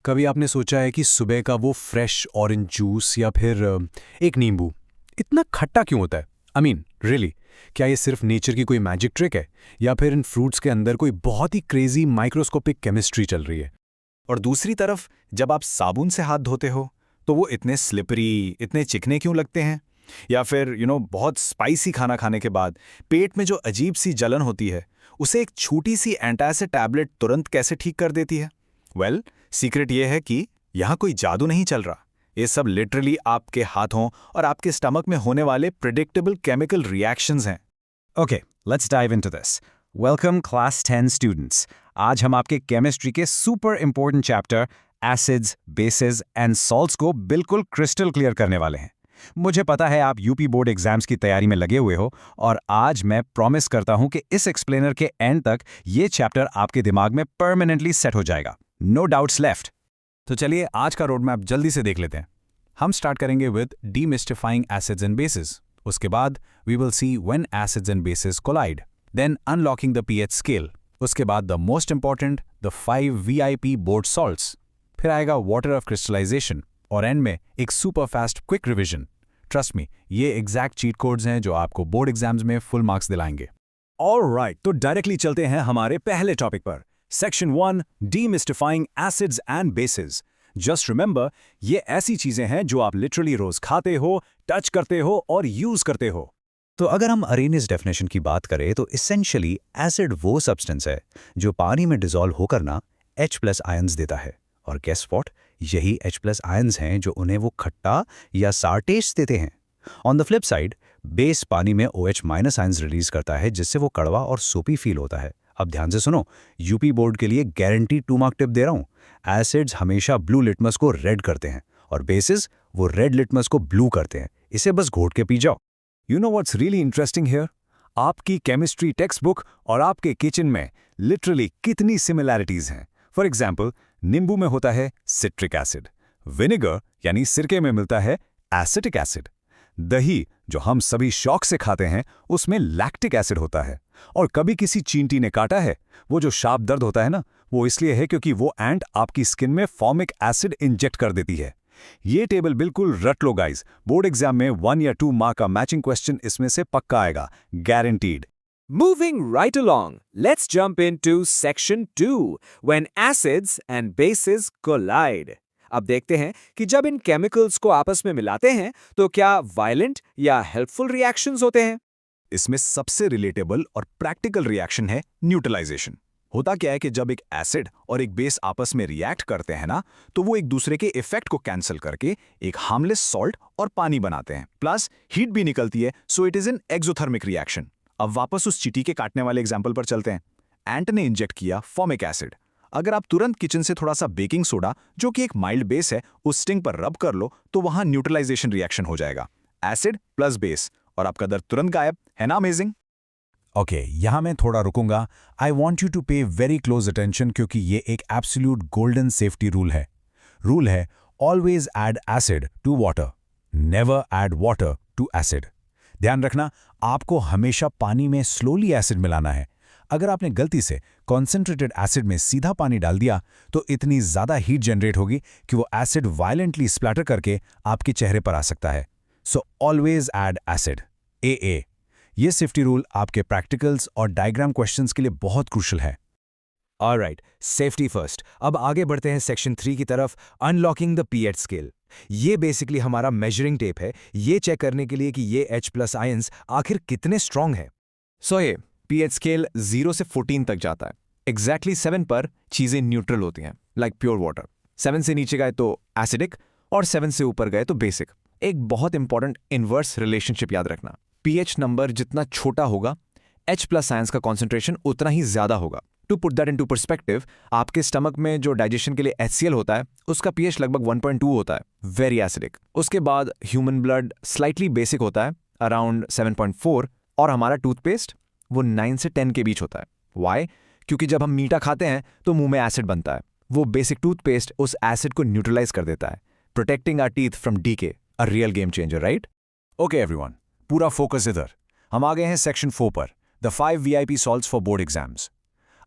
कभी आपने सोचा है कि सुबह का वो फ्रेश ऑरेंज जूस या फिर एक नींबू इतना खट्टा क्यों होता है? आई मीन रियली, क्या ये सिर्फ नेचर की कोई मैजिक ट्रिक है या फिर इन फ्रूट्स के अंदर कोई बहुत ही क्रेजी माइक्रोस्कोपिक केमिस्ट्री चल रही है? और दूसरी तरफ जब आप साबुन से हाथ धोते हो तो वो इतने स्लिपरी, इतने चिकने क्यों लगते हैं? या फिर बहुत स्पाइसी खाना खाने के बाद पेट में जो अजीब सी जलन होती है, उसे एक छोटी सी एंटासिड टैबलेट तुरंत कैसे ठीक कर देती है? वेल, सीक्रेट ये है कि यहाँ कोई जादू नहीं चल रहा। ये सब लिटरली आपके हाथों और आपके स्टमक में होने वाले प्रिडिक्टेबल केमिकल रिएक्शंस हैं। Okay, let's dive into this. Welcome class 10 students. आज हम आपके केमिस्ट्री के super important chapter acids, basis and salts को बिल्कुल क्रिस्टल क्लियर करने वाले हैं। मुझे पता है आप यूपी बोर्ड एग्जाम्स की तैयारी में लगे हुए हो और आज मैं प्रॉमिस करता हूं कि इस एक्सप्लेनर के एंड तक ये चैप्टर आपके दिमाग में परमानेंटली सेट हो जाएगा। No doubts left. तो चलिए आज का रोड मैप जल्दी से देख लेते हैं। हम स्टार्ट करेंगे with demystifying acids and bases. उसके बाद we will see when acids and bases collide, then unlocking the pH scale. उसके बाद the most important the 5 VIP board salts. फिर आएगा वाटर ऑफ क्रिस्टलाइजेशन और एंड में एक super fast quick revision. Trust me, ये एग्जैक्ट चीट कोड्स हैं जो आपको बोर्ड एग्जाम्स में फुल मार्क्स दिलाएंगे। ऑलराइट, तो डायरेक्टली चलते हैं हमारे पहले टॉपिक पर। Section 1, demystifying acids and bases. Just remember, ये ऐसी चीजें हैं जो आप लिटरली रोज खाते हो, टच करते हो और यूज करते हो। तो अगर हम अरेनियस डेफिनेशन की बात करें तो इसेंशियली एसिड वो सब्सटेंस है जो पानी में डिसॉल्व होकर ना H+ आयंस देता है। और गेस व्हाट, यही H+ आयंस हैं जो उन्हें वो खट्टा या सार टेस्ट देते हैं। On the flip side, base पानी में OH- आयंस रिलीज करता है जिससे वो कड़वा और सोपी फील होता है। अब ध्यान से सुनो, यूपी बोर्ड के लिए गारंटी 2 मार्क टिप दे रहा हूं। एसिड्स हमेशा ब्लू लिटमस को रेड करते हैं और बेसिस वो रेड लिटमस को ब्लू करते हैं। इसे बस घोट के पी जाओ। You know what's really interesting here? आपकी केमिस्ट्री टेक्स्ट बुक और आपके किचन में लिटरली कितनी सिमिलैरिटीज हैं। फॉर एग्जाम्पल, नींबू में होता है सिट्रिक एसिड, विनेगर यानी सिरके में मिलता है एसिटिक एसिड, दही जो हम सभी शौक से खाते हैं उसमें लैक्टिक एसिड होता है, और कभी किसी चींटी ने काटा है, वो जो शार्प दर्द होता है ना, वो इसलिए है क्योंकि वो एंट आपकी स्किन में फॉर्मिक एसिड इंजेक्ट कर देती है। ये टेबल बिल्कुल रट लो गाइस, बोर्ड एग्जाम में 1 या 2 मार्क का मैचिंग क्वेश्चन इसमें से पक्का आएगा, guaranteed. Moving right along, let's jump into section 2, when acids and bases collide. अब देखते हैं कि जब इन केमिकल्स को आपस में मिलाते हैं तो क्या वायलेंट या हेल्पफुल रिएक्शंस होते हैं। इसमें सबसे रिलेटेबल और प्रैक्टिकल रिएक्शन है न्यूट्रलाइजेशन। होता क्या है कि जब एक एसिड और एक बेस आपस में रिएक्ट करते हैं ना, तो वो एक दूसरे के इफेक्ट को कैंसिल करके एक हार्मलेस सॉल्ट और पानी बनाते हैं, प्लस हीट भी निकलती है, so it is an exothermic reaction. अब वापस उस चींटी के काटने वाले एग्जाम्पल पर चलते हैं। एंट ने इंजेक्ट किया फॉर्मिक एसिड। अगर आप तुरंत किचन से थोड़ा सा बेकिंग सोडा, जो कि एक माइल्ड बेस है, उस स्टिंग पर रब कर लो तो वहां न्यूट्रलाइजेशन रिएक्शन हो जाएगा, एसिड प्लस बेस, और आपका दर्द तुरंत गायब। है ना अमेजिंग? ओके, यहाँ मैं थोड़ा रुकूंगा। I want you to pay very close attention क्योंकि ये एक एब्सोल्यूट गोल्डन सेफ्टी रूल है। रूल है always add acid to water, never add water to acid. ध्यान रखना, आपको हमेशा पानी में स्लोली एसिड मिलाना है। अगर आपने गलती से कॉन्सेंट्रेटेड एसिड में सीधा पानी डाल दिया तो इतनी ज़्यादा हीट जनरेट होगी कि वो एसिड वायलेंटली स्प्लैटर करके आपके चेहरे पर आ सकता है। So always add acid, AA। ये सेफ्टी रूल आपके प्रैक्टिकल्स और डायग्राम क्वेश्चंस के लिए बहुत क्रूशियल है। Alright, safety first. अब आगे बढ़ते हैं सेक्शन 3 की तरफ, अनलॉकिंग द पीएच स्केल। ये बेसिकली हमारा मेजरिंग टेप है, ये चेक करने के लिए कि ये H+ आयंस आखिर कितने स्ट्रांग है। सो ये पीएच स्केल 0 से 14 तक जाता है। एग्जैक्टली 7 पर चीजें न्यूट्रल होती हैं, लाइक प्योर वाटर। 7 से नीचे गए तो एसिडिक और 7 से ऊपर गए तो बेसिक। एक बहुत इंपॉर्टेंट इनवर्स रिलेशनशिप याद रखना, पीएच नंबर जितना छोटा होगा H+ आयंस का कॉन्सेंट्रेशन उतना ही ज्यादा होगा। To put that into perspective, आपके स्टमक में जो डाइजेशन के लिए HCl होता है उसका पीएच लगभग 1.2 होता है, वेरी एसिडिक। उसके बाद ह्यूमन ब्लड स्लाइटली बेसिक होता है, अराउंड 7.4, और हमारा टूथपेस्ट वो 9 से 10 के बीच होता है। वाई? क्योंकि जब हम मीठा खाते हैं तो मुंह में एसिड बनता है, वो बेसिक टूथपेस्ट उस एसिड को न्यूट्रलाइज कर देता है, protecting our teeth from decay. A real game changer, right? Okay everyone, पूरा फोकस इधर। हम आ गए हैं सेक्शन 4 पर, the 5 VIP salts for board exams.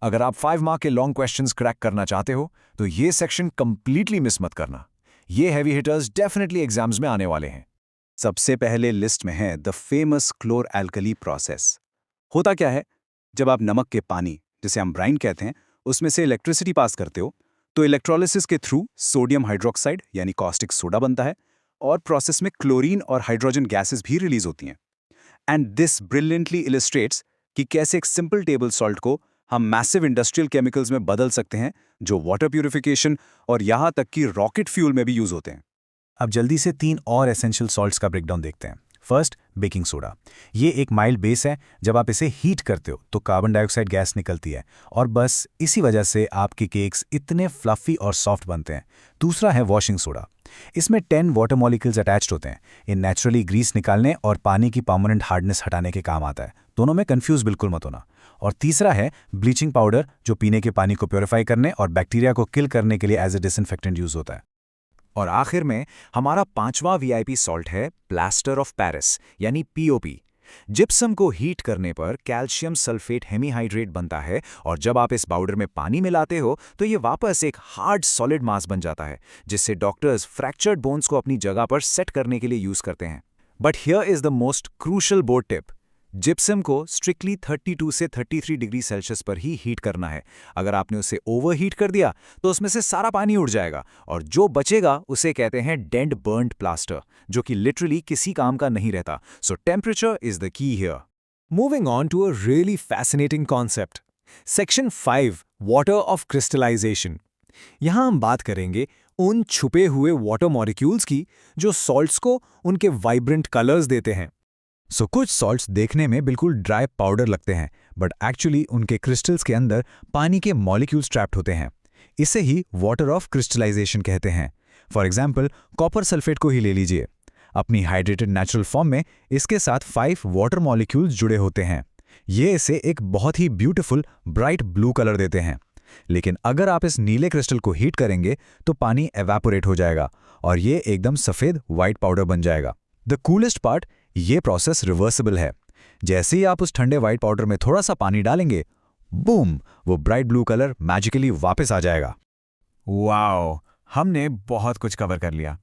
अगर आप 5 मार्क के लॉन्ग क्वेश्चंस क्रैक करना चाहते हो तो ये सेक्शन कंप्लीटली मिस मत करना। ये हैवी हिटर्स डेफिनेटली एग्जाम्स में आने वाले हैं। सबसे पहले लिस्ट में है द फेमस क्लोर एल्कली प्रोसेस। होता क्या है, जब आप नमक के पानी, जिसे हम ब्राइन कहते हैं, उसमें से इलेक्ट्रिसिटी पास करते हो तो इलेक्ट्रोलिसिस के थ्रू सोडियम हाइड्रोक्साइड यानी कॉस्टिक सोडा बनता है और प्रोसेस में क्लोरीन और हाइड्रोजन गैसेस भी रिलीज होती हैं। एंड दिस ब्रिलियंटली इलिस्ट्रेट्स कि कैसे एक सिंपल टेबल सॉल्ट को हम मैसिव इंडस्ट्रियल केमिकल्स में बदल सकते हैं जो वाटर प्यूरिफिकेशन और यहाँ तक कि रॉकेट फ्यूल में भी यूज होते हैं। अब जल्दी से 3 और एसेंशियल सॉल्ट्स का ब्रेकडाउन देखते हैं। First, baking soda. ये एक माइल्ड बेस है। जब आप इसे हीट करते हो तो कार्बन डाइऑक्साइड गैस निकलती है और बस इसी वजह से आपके केक्स इतने फ्लफी और सॉफ्ट बनते हैं। दूसरा है वॉशिंग सोडा। इसमें 10 वाटर मॉलिक्यूल्स अटैच्ड होते हैं। ये नेचुरली ग्रीस निकालने और पानी की परमानेंट हार्डनेस हटाने के काम आता है। दोनों में कंफ्यूज बिल्कुल मत होना। और तीसरा है ब्लीचिंग पाउडर, जो पीने के पानी को प्योरीफाई करने और बैक्टीरिया को किल करने के लिए एज ए डिसइंफेक्टेंट यूज होता है। और आखिर में हमारा 5वां वीआईपी सॉल्ट है प्लास्टर ऑफ पेरिस यानी पीओपी। जिप्सम को हीट करने पर कैल्शियम सल्फेट हेमीहाइड्रेट बनता है और जब आप इस पाउडर में पानी मिलाते हो तो ये वापस एक हार्ड सॉलिड मास बन जाता है, जिससे डॉक्टर्स फ्रैक्चर्ड बोन्स को अपनी जगह पर सेट करने के लिए यूज करते हैं। But here is the most crucial board tip. Gypsum को स्ट्रिक्टली 32 से 33 डिग्री सेल्सियस पर ही हीट करना है। अगर आपने उसे ओवर हीट कर दिया तो उसमें से सारा पानी उड़ जाएगा और जो बचेगा उसे कहते हैं डेड बर्न्ड प्लास्टर, जो कि लिटरली किसी काम का नहीं रहता। So temperature is the key here. Moving on to a really fascinating concept, section 5, water of crystallization. यहां हम बात करेंगे उन छुपे हुए वाटर मॉलिक्यूल्स की जो सॉल्ट्स को उनके वाइब्रेंट कलर्स देते हैं। सो कुछ सॉल्ट्स देखने में बिल्कुल ड्राई पाउडर लगते हैं, बट एक्चुअली उनके क्रिस्टल्स के अंदर पानी के मॉलिक्यूल्स ट्रैप्ड होते हैं। इसे ही वाटर ऑफ क्रिस्टलाइजेशन कहते हैं। फॉर एग्जाम्पल, कॉपर सल्फेट को ही ले लीजिए। अपनी हाइड्रेटेड नेचुरल फॉर्म में इसके साथ 5 वाटर मॉलिक्यूल्स जुड़े होते हैं। ये इसे एक बहुत ही ब्यूटीफुल ब्राइट ब्लू कलर देते हैं। लेकिन अगर आप इस नीले क्रिस्टल को हीट करेंगे तो पानी एवेपोरेट हो जाएगा और ये एकदम सफ़ेद वाइट पाउडर बन जाएगा। द कूलेस्ट पार्ट, ये प्रोसेस रिवर्सिबल है। जैसे ही आप उस ठंडे व्हाइट पाउडर में थोड़ा सा पानी डालेंगे, बूम, वो ब्राइट ब्लू कलर मैजिकली वापस आ जाएगा। वाओ, हमने बहुत कुछ कवर कर लिया।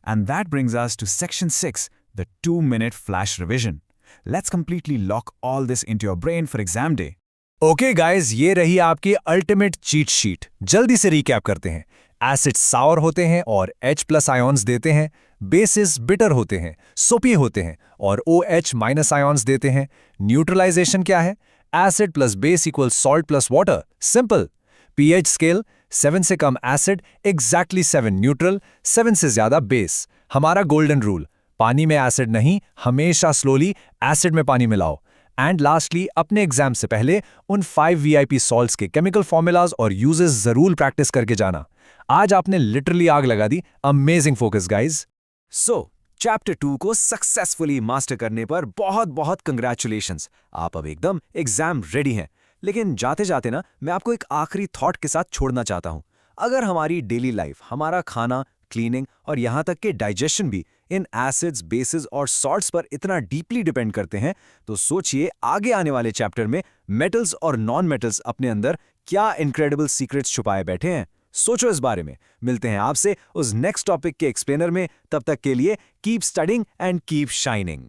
And that brings us to section 6, the 2-minute flash revision. Let's completely lock all this into your brain for exam day. Okay guys, ये रही आपकी अल्टीमेट चीट शीट। जल्दी से रिकैप करते हैं। एसिड सावर होते हैं और H+ आयोन्स देते हैं। बेसिस बिटर होते हैं, सोपी होते हैं और OH- आयोन्स देते हैं। न्यूट्रलाइजेशन क्या है? Acid plus base equal salt plus water. Simple. pH scale 7 से कम एसिड, एग्जैक्टली 7 न्यूट्रल, 7 से ज्यादा बेस। हमारा गोल्डन रूल, पानी में एसिड नहीं, हमेशा स्लोली एसिड में पानी मिलाओ। एंड लास्टली, अपने एग्जाम से पहले उन 5 VIP सॉल्ट्स के केमिकल फॉर्मूलाज और यूजेस जरूर प्रैक्टिस करके जाना। आज आपने लिटरली आग लगा दी। Amazing focus guys. So chapter 2 को सक्सेसफुली मास्टर करने पर बहुत बहुत कंग्रेचुलेशंस। आप अब एकदम एग्जाम रेडी हैं। लेकिन जाते जाते ना, मैं आपको एक आखिरी थॉट के साथ छोड़ना चाहता हूं। अगर हमारी डेली लाइफ, हमारा खाना, क्लीनिंग और यहां तक कि डाइजेशन भी इन एसिड्स, बेसिस और सॉल्ट्स पर इतना डीपली डिपेंड करते हैं, तो सोचिए आगे आने वाले चैप्टर में मेटल्स और नॉन मेटल्स अपने अंदर क्या इनक्रेडिबल सीक्रेट्स छुपाए बैठे हैं। सोचो इस बारे में। मिलते हैं आपसे उस नेक्स्ट टॉपिक के एक्सप्लेनर में। तब तक के लिए keep studying and keep shining.